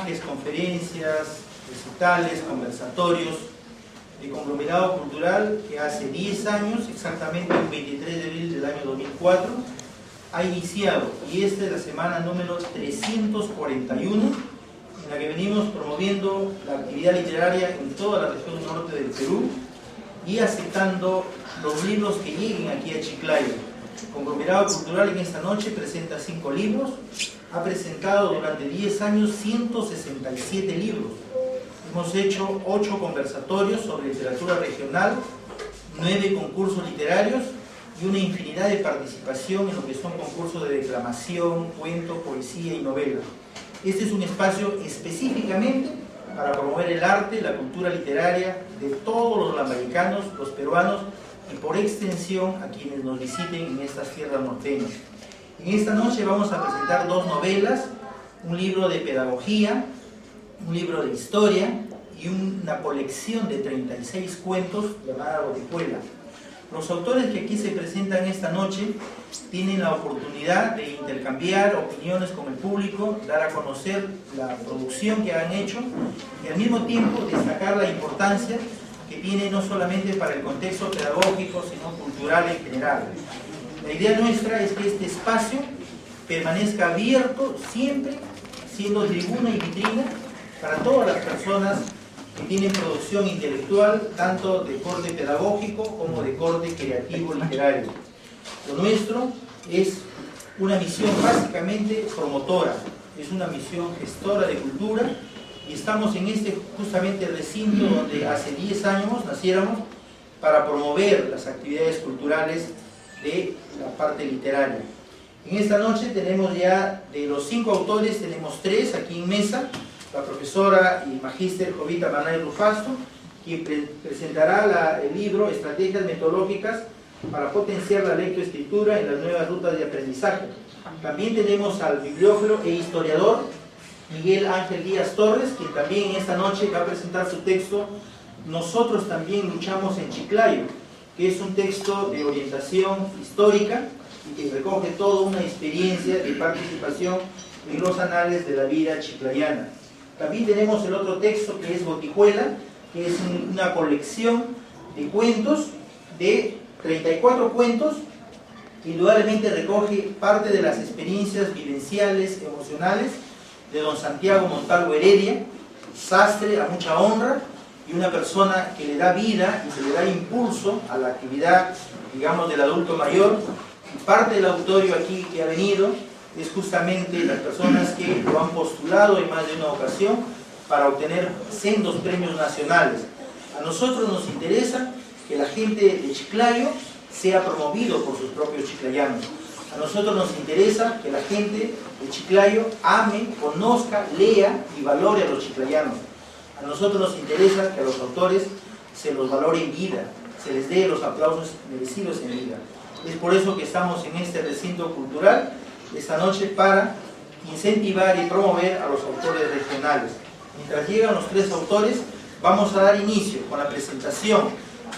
homenajes, conferencias, recitales, conversatorios, el conglomerado cultural que hace 10 años, exactamente el 23 de abril del año 2004, ha iniciado, y esta es la semana número 341, en la que venimos promoviendo la actividad literaria en toda la región norte del Perú y aceptando los libros que lleguen aquí a Chiclayo. El conglomerado cultural en esta noche presenta 5 libros, ha presentado durante 10 años 167 libros. Hemos hecho 8 conversatorios sobre literatura regional, 9 concursos literarios y una infinidad de participación en lo que son concursos de declamación, cuento, poesía y novela. Este es un espacio específicamente para promover el arte, la cultura literaria de todos los lambayecanos, los peruanos y por extensión a quienes nos visiten en estas tierras norteñas. En esta noche vamos a presentar 2 novelas, un libro de pedagogía, un libro de historia y una colección de 36 cuentos llamada Botijuela. Los autores que aquí se presentan esta noche tienen la oportunidad de intercambiar opiniones con el público, dar a conocer la producción que han hecho y al mismo tiempo destacar la importancia que tiene no solamente para el contexto pedagógico, sino cultural en general. La idea nuestra es que este espacio permanezca abierto siempre, siendo tribuna y vitrina para todas las personas que tienen producción intelectual, tanto de corte pedagógico como de corte creativo literario. Lo nuestro es una misión básicamente promotora, es una misión gestora de cultura, y estamos en este justamente recinto donde hace 10 años naciéramos para promover las actividades culturales de la parte literaria. En esta noche tenemos ya, de los 5 autores, tenemos 3 aquí en mesa: la profesora y magíster Jovita Manay Rufasto, quien presentará el libro Estrategias Metodológicas para potenciar la lectoescritura en las nuevas rutas de aprendizaje. También tenemos al bibliófilo e historiador Miguel Ángel Díaz Torres, quien también en esta noche va a presentar su texto Nosotros también luchamos en Chiclayo, que es un texto de orientación histórica y que recoge toda una experiencia de participación en los anales de la vida chiclayana. También tenemos el otro texto que es Botijuela, que es una colección de cuentos, de 34 cuentos, que indudablemente recoge parte de las experiencias vivenciales, emocionales de don Santiago Montalvo Heredia, sastre a mucha honra y una persona que le da vida y que le da impulso a la actividad, digamos, del adulto mayor. Y parte del auditorio aquí que ha venido es justamente las personas que lo han postulado en más de una ocasión para obtener sendos premios nacionales. A nosotros nos interesa que la gente de Chiclayo sea promovido por sus propios chiclayanos. A nosotros nos interesa que la gente de Chiclayo ame, conozca, lea y valore a los chiclayanos. A nosotros nos interesa que a los autores se los valore en vida, se les dé los aplausos merecidos en vida. Es por eso que estamos en este recinto cultural esta noche, para incentivar y promover a los autores regionales. Mientras llegan los 3 autores, vamos a dar inicio con la presentación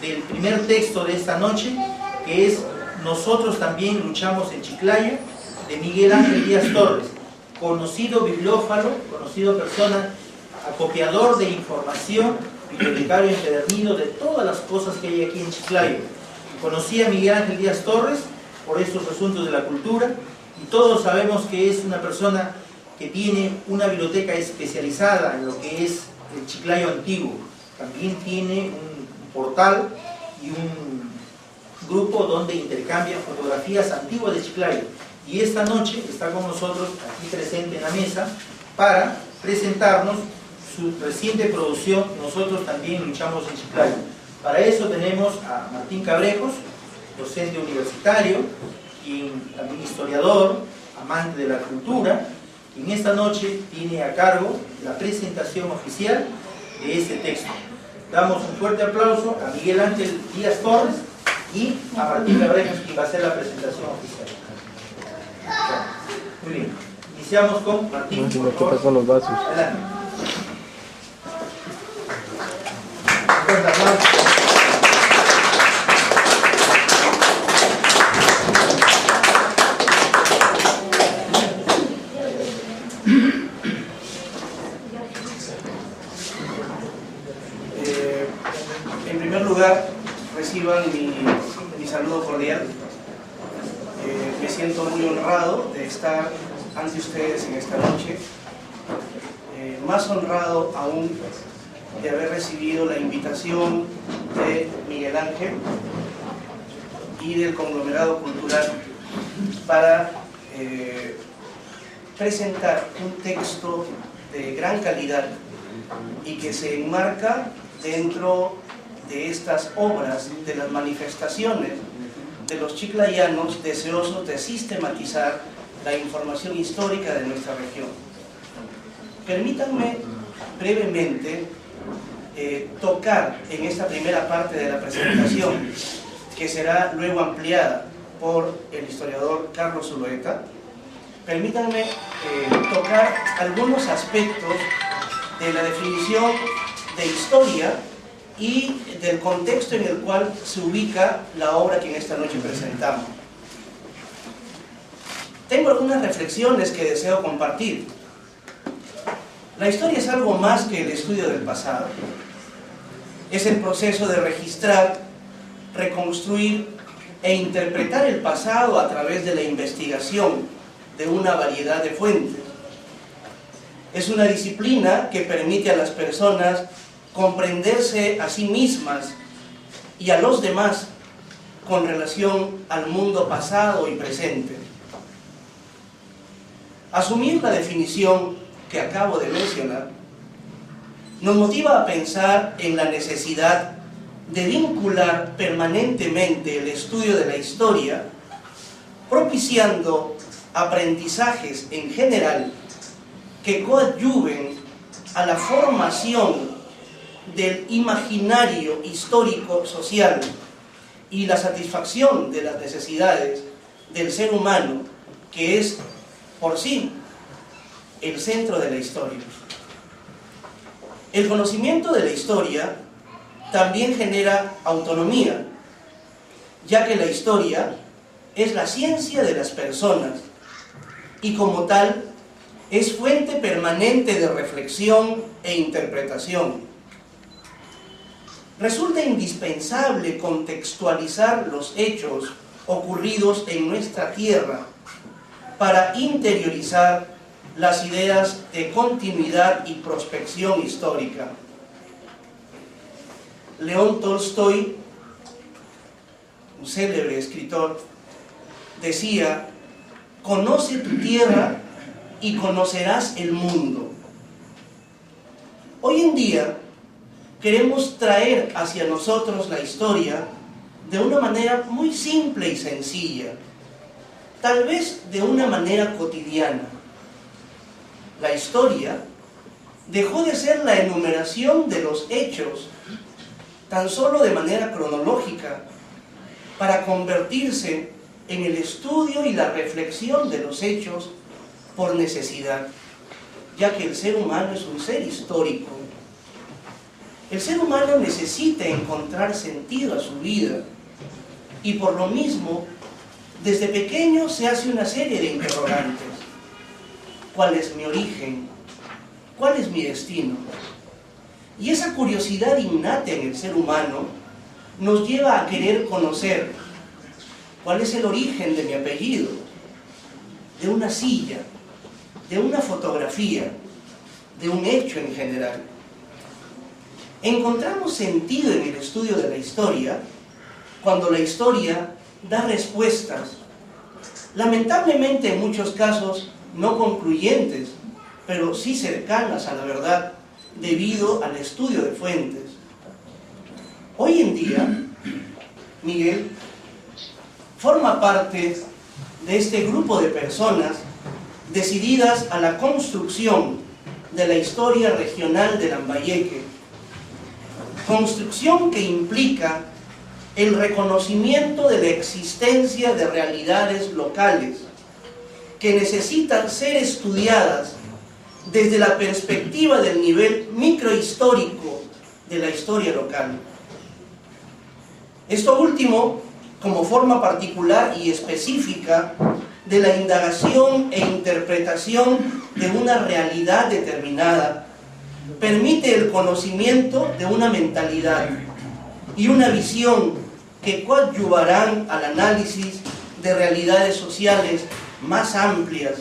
del primer texto de esta noche, que es Nosotros también luchamos en Chiclayo, de Miguel Ángel Díaz Torres, conocido bibliófilo, conocido persona, acopiador de información, bibliotecario empedernido de todas las cosas que hay aquí en Chiclayo. Conocí a Miguel Ángel Díaz Torres por estos asuntos de la cultura, y todos sabemos que es una persona que tiene una biblioteca especializada en lo que es el Chiclayo antiguo. También tiene un portal y un grupo donde intercambia fotografías antiguas de Chiclayo. Y esta noche está con nosotros aquí presente en la mesa para presentarnos su reciente producción Nosotros también luchamos en Chiclayo. Para eso tenemos a Martín Cabrejos, docente universitario, también historiador, amante de la cultura, y en esta noche tiene a cargo la presentación oficial de este texto. Damos un fuerte aplauso a Miguel Ángel Díaz Torres y a Martín Cabrejos, quien va a hacer la presentación oficial. Muy bien, iniciamos con Martín, por favor. Con los vasos. Adelante. lugar, reciban mi saludo cordial. Me siento muy honrado de estar ante ustedes en esta noche. Más honrado aún de haber recibido la invitación de Miguel Ángel y del Conglomerado Cultural para presentar un texto de gran calidad y que se enmarca dentro de estas obras, de las manifestaciones de los chiclayanos deseosos de sistematizar la información histórica de nuestra región. Permítanme brevemente tocar en esta primera parte de la presentación, que será luego ampliada por el historiador Carlos Zulueta. Permítanme tocar algunos aspectos de la definición de historia y del contexto en el cual se ubica la obra que en esta noche presentamos. Tengo algunas reflexiones que deseo compartir. La historia es algo más que el estudio del pasado. Es el proceso de registrar, reconstruir e interpretar el pasado a través de la investigación de una variedad de fuentes. Es una disciplina que permite a las personas comprenderse a sí mismas y a los demás con relación al mundo pasado y presente. Asumir la definición que acabo de mencionar nos motiva a pensar en la necesidad de vincular permanentemente el estudio de la historia, propiciando aprendizajes en general que coadyuven a la formación del imaginario histórico social y la satisfacción de las necesidades del ser humano, que es por sí el centro de la historia. El conocimiento de la historia también genera autonomía, ya que la historia es la ciencia de las personas y como tal es fuente permanente de reflexión e interpretación. Resulta indispensable contextualizar los hechos ocurridos en nuestra tierra para interiorizar las ideas de continuidad y prospección histórica. León Tolstoy, un célebre escritor, decía: conoce tu tierra y conocerás el mundo. Hoy en día queremos traer hacia nosotros la historia de una manera muy simple y sencilla, tal vez de una manera cotidiana. La historia dejó de ser la enumeración de los hechos tan solo de manera cronológica para convertirse en el estudio y la reflexión de los hechos por necesidad, ya que el ser humano es un ser histórico. El ser humano necesita encontrar sentido a su vida y por lo mismo, desde pequeño se hace una serie de interrogantes. ¿Cuál es mi origen? ¿Cuál es mi destino? Y esa curiosidad innata en el ser humano nos lleva a querer conocer cuál es el origen de mi apellido, de una silla, de una fotografía, de un hecho en general. Encontramos sentido en el estudio de la historia cuando la historia da respuestas, lamentablemente en muchos casos no concluyentes, pero sí cercanas a la verdad debido al estudio de fuentes. Hoy en día, Miguel forma parte de este grupo de personas decididas a la construcción de la historia regional de Lambayeque, construcción que implica el reconocimiento de la existencia de realidades locales que necesitan ser estudiadas desde la perspectiva del nivel microhistórico de la historia local. Esto último, como forma particular y específica de la indagación e interpretación de una realidad determinada, permite el conocimiento de una mentalidad, y una visión que coadyuvarán al análisis de realidades sociales más amplias,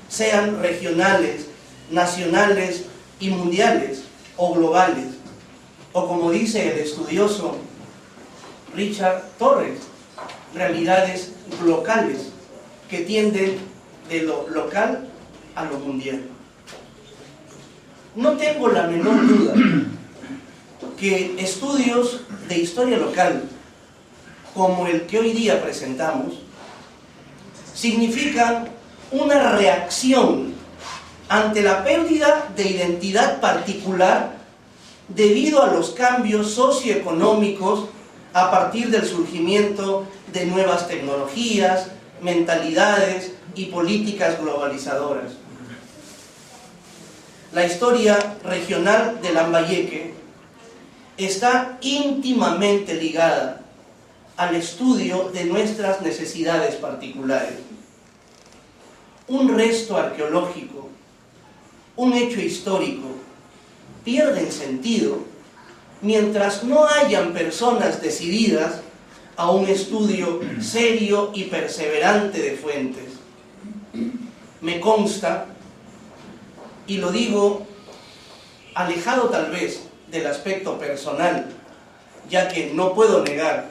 sean regionales, nacionales y mundiales o globales, o como dice el estudioso Richard Torres, realidades locales que tienden de lo local a lo mundial. No tengo la menor duda que estudios de historia local como el que hoy día presentamos significan una reacción ante la pérdida de identidad particular debido a los cambios socioeconómicos a partir del surgimiento de nuevas tecnologías, mentalidades y políticas globalizadoras. La historia regional de Lambayeque está íntimamente ligada al estudio de nuestras necesidades particulares. Un resto arqueológico, un hecho histórico, pierden sentido mientras no hayan personas decididas a un estudio serio y perseverante de fuentes. Me consta, y lo digo alejado tal vez del aspecto personal, ya que no puedo negar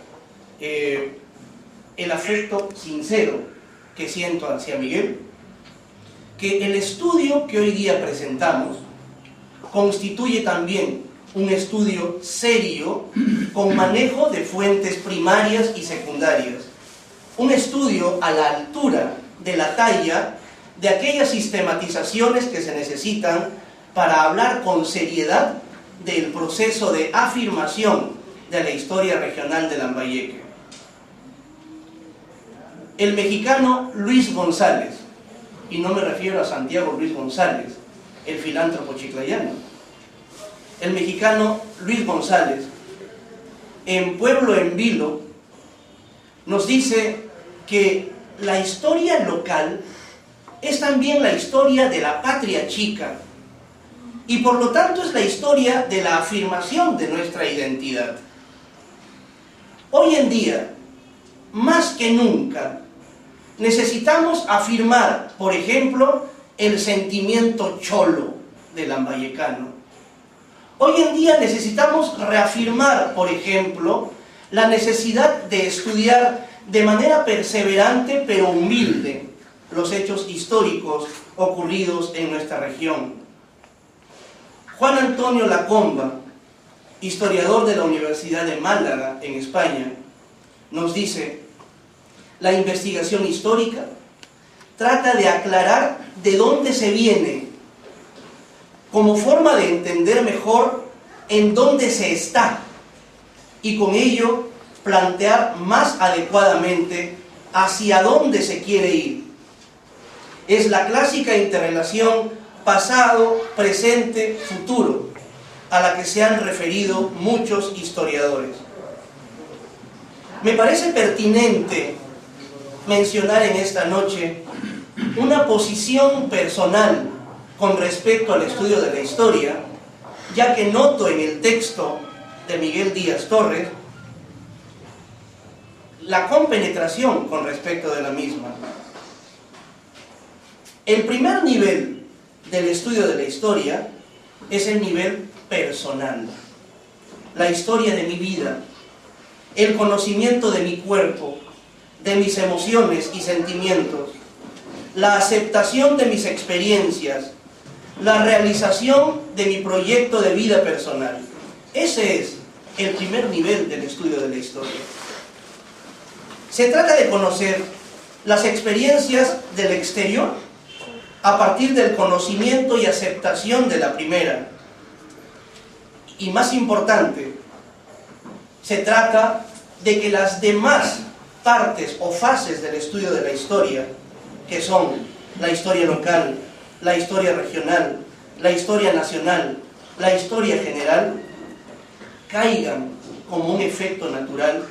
el afecto sincero que siento hacia Miguel, que el estudio que hoy día presentamos constituye también un estudio serio con manejo de fuentes primarias y secundarias, un estudio a la altura de la talla de aquellas sistematizaciones que se necesitan para hablar con seriedad del proceso de afirmación de la historia regional de Lambayeque. El mexicano Luis González, y no me refiero a Santiago Luis González, el filántropo chiclayano, el mexicano Luis González, en Pueblo en Vilo, nos dice que la historia local es también la historia de la patria chica y por lo tanto es la historia de la afirmación de nuestra identidad. Hoy en día, más que nunca, necesitamos afirmar, por ejemplo, el sentimiento cholo del lambayecano. Hoy en día necesitamos reafirmar, por ejemplo, la necesidad de estudiar de manera perseverante pero humilde los hechos históricos ocurridos en nuestra región. Juan Antonio Lacomba, historiador de la Universidad de Málaga, en España, nos dice: la investigación histórica trata de aclarar de dónde se viene, como forma de entender mejor en dónde se está, y con ello plantear más adecuadamente hacia dónde se quiere ir. Es la clásica interrelación pasado, presente, futuro, a la que se han referido muchos historiadores. Me parece pertinente mencionar en esta noche una posición personal con respecto al estudio de la historia, ya que noto en el texto de Miguel Díaz Torres la compenetración con respecto de la misma. El primer nivel del estudio de la historia es el nivel personal, la historia de mi vida, el conocimiento de mi cuerpo, de mis emociones y sentimientos, la aceptación de mis experiencias, la realización de mi proyecto de vida personal. Ese es el primer nivel del estudio de la historia. Se trata de conocer las experiencias del exterior a partir del conocimiento y aceptación de la primera. Y más importante, se trata de que las demás partes o fases del estudio de la historia, que son la historia local, la historia regional, la historia nacional, la historia general, caigan como un efecto natural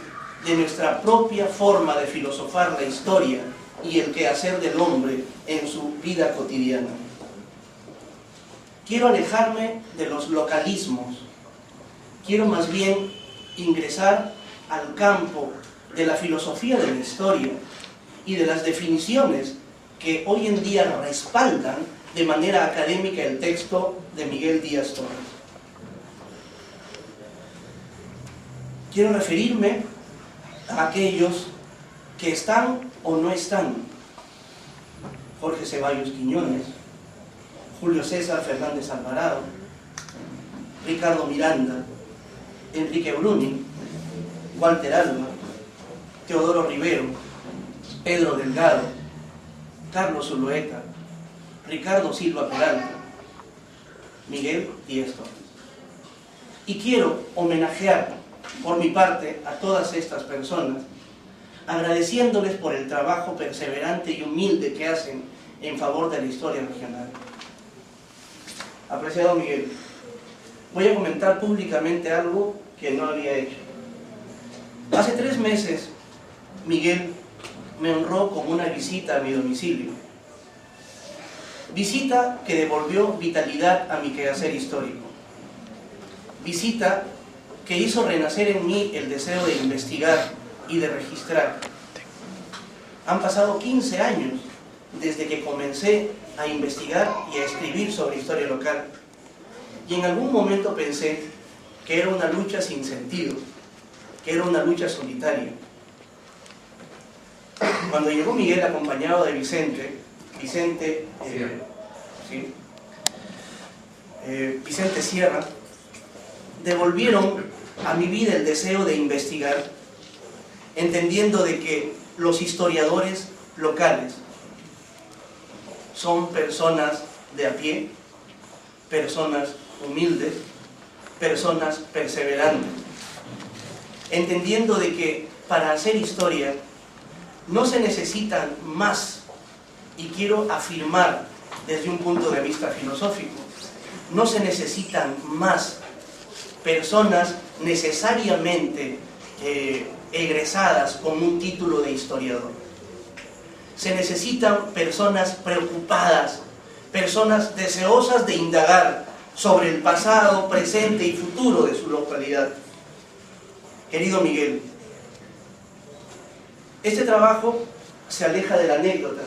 de nuestra propia forma de filosofar la historia y el quehacer del hombre en su vida cotidiana. Quiero alejarme de los localismos, quiero más bien ingresar al campo de la filosofía de la historia y de las definiciones que hoy en día respaldan de manera académica el texto de Miguel Díaz Torres. Quiero referirme a aquellos que están o no están: Jorge Ceballos Quiñones, Julio César Fernández Alvarado, Ricardo Miranda, Enrique Bruni, Walter Alba, Teodoro Rivero, Pedro Delgado, Carlos Zulueta, Ricardo Silva Peralta, Miguel Díaz Torres. Y quiero homenajear por mi parte a todas estas personas, agradeciéndoles por el trabajo perseverante y humilde que hacen en favor de la historia regional. Apreciado Miguel, voy a comentar públicamente algo que no había hecho. Hace 3 meses, Miguel me honró con una visita a mi domicilio. Visita que devolvió vitalidad a mi quehacer histórico. Visita que hizo renacer en mí el deseo de investigar y de registrar. Han pasado 15 años desde que comencé a investigar y a escribir sobre historia local. Y en algún momento pensé que era una lucha sin sentido, que era una lucha solitaria. Cuando llegó Miguel acompañado de Vicente Sierra, devolvieron a mi vida el deseo de investigar, entendiendo de que los historiadores locales son personas de a pie, personas humildes, personas perseverantes, entendiendo de que para hacer historia no se necesitan más, y quiero afirmar desde un punto de vista filosófico, no se necesitan más personas necesariamente egresadas con un título de historiador. Se necesitan personas preocupadas, personas deseosas de indagar sobre el pasado, presente y futuro de su localidad. Querido Miguel, este trabajo se aleja de la anécdota.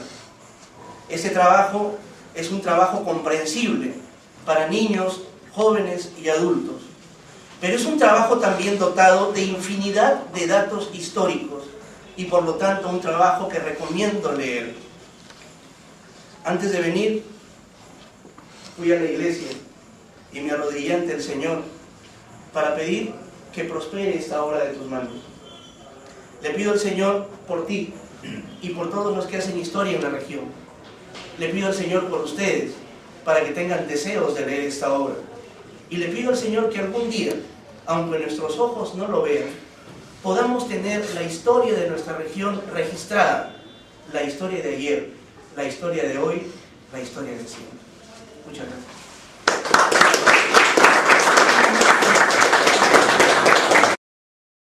Este trabajo es un trabajo comprensible para niños, jóvenes y adultos, pero es un trabajo también dotado de infinidad de datos históricos y por lo tanto un trabajo que recomiendo leer. Antes de venir, fui a la iglesia y me arrodillé ante el Señor para pedir que prospere esta obra de tus manos. Le pido al Señor por ti y por todos los que hacen historia en la región. Le pido al Señor por ustedes, para que tengan deseos de leer esta obra. Y le pido al Señor que algún día, aunque nuestros ojos no lo vean, podamos tener la historia de nuestra región registrada, la historia de ayer, la historia de hoy, la historia de siempre. Muchas gracias.